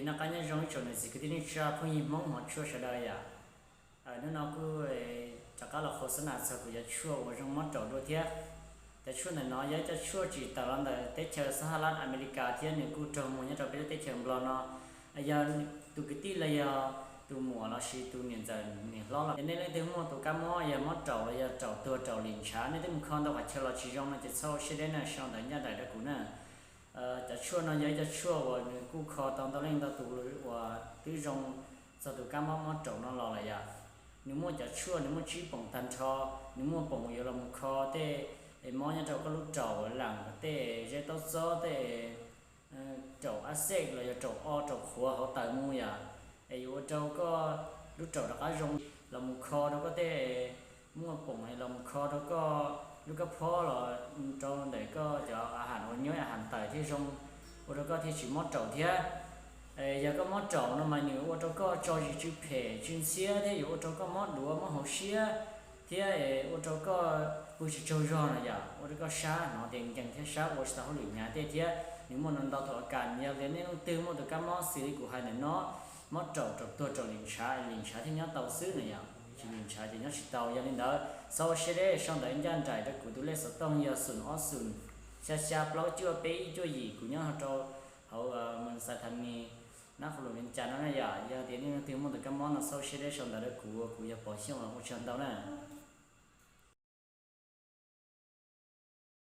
nó cá nhân trong chỗ này thì cái tin cha phong y mong họ chua sẽ đây à nó cứ chắc là khó sinh nào sau cái chua và trong mắt trâu đôi thếแต่ช่วงนั้นเนาะยังจะช่วยจีตลอดแต่เตเชอร์สหรัฐอเมริกาที่นี่กูจงมันยังจะเป็นเตเชอร์บลอนเนาะยังตุกิตีเลยตัวหมัวเราชีตัวเนี่ยจะเนี่ยล้อเราในเรื่องตัวตัวก้ามอยังมัดเจ้าเลยเจ้าตัวเจ้าลิงช้าในตัวมันคอนตัวว่าเชลล์ชีจงมันจะเศร้าเช่นนั้นช่วงแต่ยังได้กูเนี่ยจะช่วยเนาะยังจะช่วยว่ากูคอตอนเล่นตัวว่าตัวจงจะตัวก้ามอมัดเจ้าเนาะเราเลยnếu màจะช่วยnếu màชี้ป่องตันชอnếu màป่องอยู่ลำคอเต้มอญเจ้าก็รู้เจ้าหลังเต้เจ้าโซ่เต้เจ้าอาเซกเลยเจ้าอ้อเจ้าขัวเขาตายมูอย่าอยู่เจ้าก็รู้เจ้าแล้วก็ยงลำคอแล้วก็เต้มั่วป่องให้ลำคอแล้วก็ลูกก็พ่อหรอเจ้าเด็กก็จะอาหารวันนี้อาหารไต่ที่ยงแล้วก็ที่ชิมมอเจ้าเทียgiờ có món trộn nó mà nhiều ô tô có cho gì chữ phê chuyên xe thế ô tô có món đũa món hộp xe thế ô tô có bùi chữ trâu giò này giờ ô tô có sa nó tiền chẳng thế sa ô tô lụy nhà thế nếu mà nó đào thọ cản nhiều đến nó tiêu một cái món xử lý của hai này nó món trộn tua trộn liền sa thì nhớ tàu xứ này giờ chỉ liền sa thì nhớ chỉ tàu giờ nên đó sau xe đấy xong đấy anh trai đó của tôi lấy số tông giờ sườn ó sườn xa bao chưa bé chưa gì của nhớ họ cho họ mình sẽ thành nghề nó không được chán nó này giờ tiền nó tiêu một cái món là sau xe đấy xong đó của giờ bỏ xong là một trận đâu nè